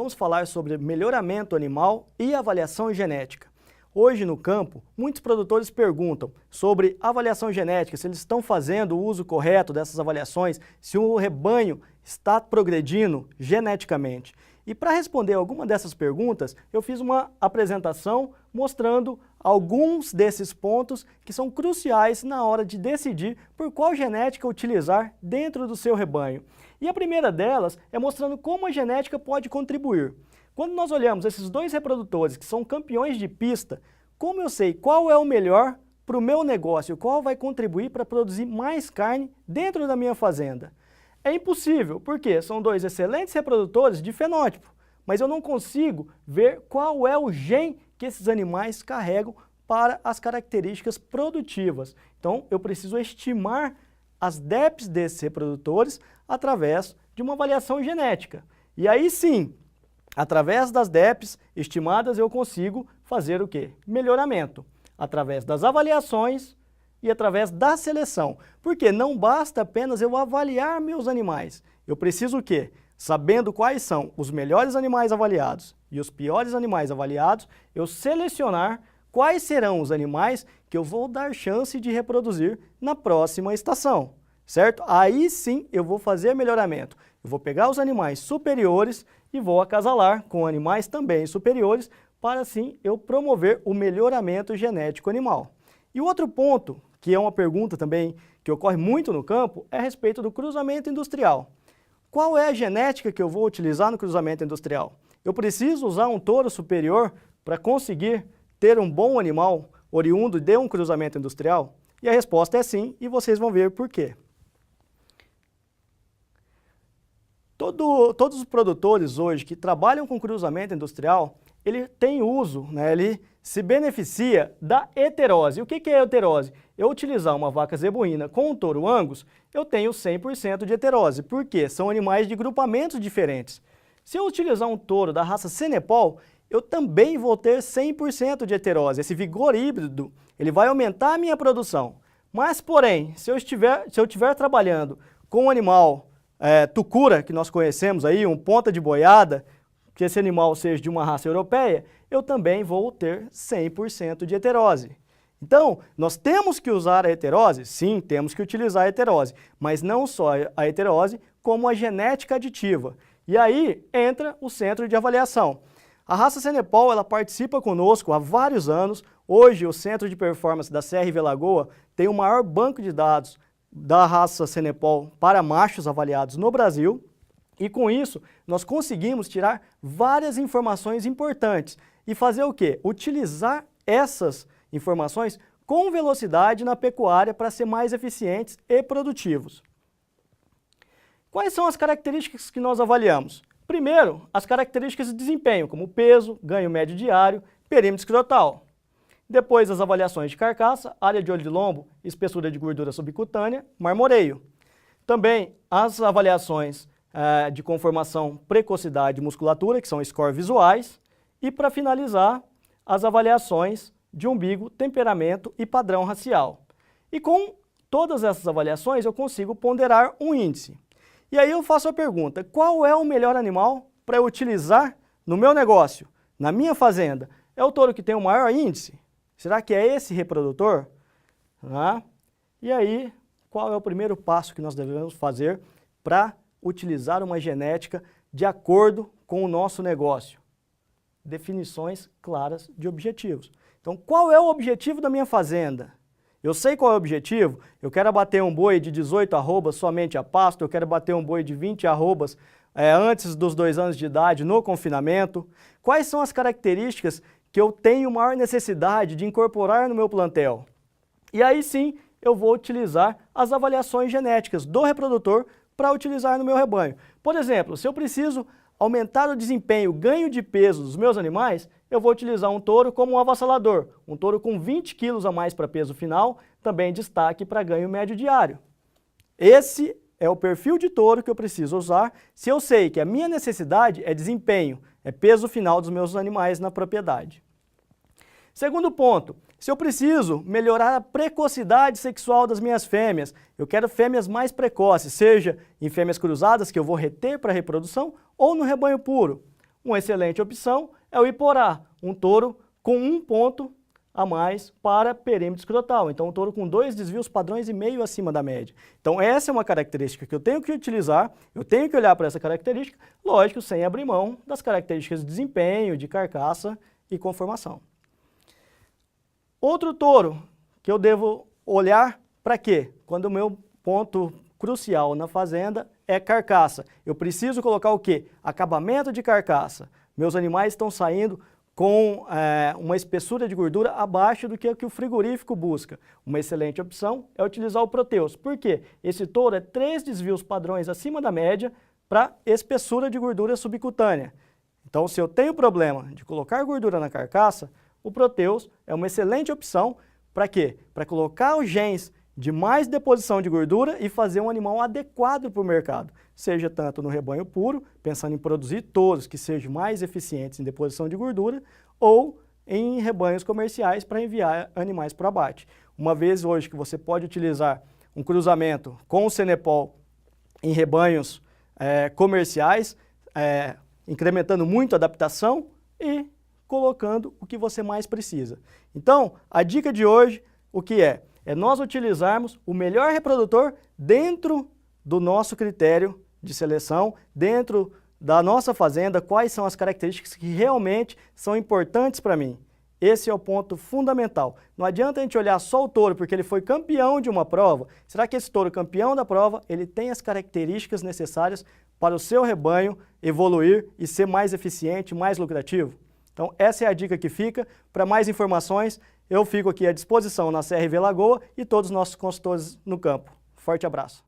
vamos falar sobre melhoramento animal e avaliação genética. Hoje no campo, muitos produtores perguntam sobre avaliação genética, se eles estão fazendo o uso correto dessas avaliações, se o rebanho está progredindo geneticamente. E para responder alguma dessas perguntas, eu fiz uma apresentação mostrando alguns desses pontos que são cruciais na hora de decidir por qual genética utilizar dentro do seu rebanho. E a primeira delas é mostrando como a genética pode contribuir. Quando nós olhamos esses dois reprodutores que são campeões de pista, como eu sei qual é o melhor para o meu negócio, qual vai contribuir para produzir mais carne dentro da minha fazenda? É impossível, porque são dois excelentes reprodutores de fenótipo, mas eu não consigo ver qual é o gene que esses animais carregam para as características produtivas. Então, eu preciso estimar as DEPs desses reprodutores através de uma avaliação genética. E aí sim, através das DEPs estimadas, eu consigo fazer o quê? Melhoramento, através das avaliações e através da seleção. Porque não basta apenas eu avaliar meus animais. Eu preciso o quê? Sabendo quais são os melhores animais avaliados e os piores animais avaliados, eu selecionar quais serão os animais que eu vou dar chance de reproduzir na próxima estação, certo? Aí sim eu vou fazer melhoramento. Eu vou pegar os animais superiores e vou acasalar com animais também superiores para assim eu promover o melhoramento genético animal. E o outro ponto, que é uma pergunta também que ocorre muito no campo, é a respeito do cruzamento industrial. Qual é a genética que eu vou utilizar no cruzamento industrial? Eu preciso usar um touro superior para conseguir ter um bom animal oriundo de um cruzamento industrial? E a resposta é sim, e vocês vão ver por quê. Todos os produtores hoje que trabalham com cruzamento industrial, ele tem uso, ele se beneficia da heterose. O que é heterose? Eu utilizar uma vaca zebuína com um touro Angus, eu tenho 100% de heterose. Por quê? São animais de grupamentos diferentes. Se eu utilizar um touro da raça Senepol, eu também vou ter 100% de heterose. Esse vigor híbrido, ele vai aumentar a minha produção. Mas, porém, se eu estiver trabalhando com um animal tucura, que nós conhecemos aí, um ponta de boiada, que esse animal seja de uma raça europeia, eu também vou ter 100% de heterose. Então, nós temos que usar a heterose? Sim, temos que utilizar a heterose, mas não só a heterose, como a genética aditiva. E aí entra o centro de avaliação. A raça Senepol, ela participa conosco há vários anos. Hoje, o Centro de Performance da CRV Lagoa tem o maior banco de dados da raça Senepol para machos avaliados no Brasil. E com isso, nós conseguimos tirar várias informações importantes e fazer o quê? Utilizar essas informações com velocidade na pecuária para ser mais eficientes e produtivos. Quais são as características que nós avaliamos? Primeiro, as características de desempenho, como peso, ganho médio diário, perímetro escrotal. Depois, as avaliações de carcaça, área de olho de lombo, espessura de gordura subcutânea, marmoreio. Também as avaliações de conformação, precocidade e musculatura, que são score visuais. E, para finalizar, as avaliações de umbigo, temperamento e padrão racial. E com todas essas avaliações, eu consigo ponderar um índice. E aí eu faço a pergunta, qual é o melhor animal para eu utilizar no meu negócio, na minha fazenda? É o touro que tem o maior índice? Será que é esse reprodutor? E aí, qual é o primeiro passo que nós devemos fazer para utilizar uma genética de acordo com o nosso negócio? Definições claras de objetivos. Então, qual é o objetivo da minha fazenda? Eu sei qual é o objetivo, eu quero abater um boi de 18 arrobas somente a pasto, eu quero abater um boi de 20 arrobas antes dos 2 anos de idade no confinamento. Quais são as características que eu tenho maior necessidade de incorporar no meu plantel? E aí sim, eu vou utilizar as avaliações genéticas do reprodutor para utilizar no meu rebanho. Por exemplo, se eu preciso aumentar o desempenho, ganho de peso dos meus animais, eu vou utilizar um touro como um avassalador, um touro com 20 quilos a mais para peso final, também destaque para ganho médio diário. Esse é o perfil de touro que eu preciso usar se eu sei que a minha necessidade é desempenho, é peso final dos meus animais na propriedade. Segundo ponto, se eu preciso melhorar a precocidade sexual das minhas fêmeas, eu quero fêmeas mais precoces, seja em fêmeas cruzadas que eu vou reter para reprodução ou no rebanho puro. Uma excelente opção é o Iporá, um touro com 1 ponto a mais para perímetro escrotal. Então, um touro com 2 desvios padrões e meio acima da média. Então, essa é uma característica que eu tenho que utilizar, eu tenho que olhar para essa característica, lógico, sem abrir mão das características de desempenho, de carcaça e conformação. Outro touro que eu devo olhar para quê? Quando o meu ponto crucial na fazenda é carcaça. Eu preciso colocar o quê? Acabamento de carcaça. Meus animais estão saindo com uma espessura de gordura abaixo do que o frigorífico busca. Uma excelente opção é utilizar o Proteus. Por quê? Esse touro é 3 desvios padrões acima da média para espessura de gordura subcutânea. Então, se eu tenho problema de colocar gordura na carcaça, o Proteus é uma excelente opção para quê? Para colocar os genes de mais deposição de gordura e fazer um animal adequado para o mercado, seja tanto no rebanho puro, pensando em produzir touros que sejam mais eficientes em deposição de gordura, ou em rebanhos comerciais para enviar animais para o abate. Uma vez hoje que você pode utilizar um cruzamento com o Cenepol em rebanhos comerciais, incrementando muito a adaptação e colocando o que você mais precisa. Então, a dica de hoje, o que é? É nós utilizarmos o melhor reprodutor dentro do nosso critério de seleção, dentro da nossa fazenda, quais são as características que realmente são importantes para mim. Esse é o ponto fundamental. Não adianta a gente olhar só o touro porque ele foi campeão de uma prova. Será que esse touro campeão da prova, ele tem as características necessárias para o seu rebanho evoluir e ser mais eficiente, mais lucrativo? Então, essa é a dica que fica. Para mais informações, eu fico aqui à disposição na CRV Lagoa e todos os nossos consultores no campo. Forte abraço!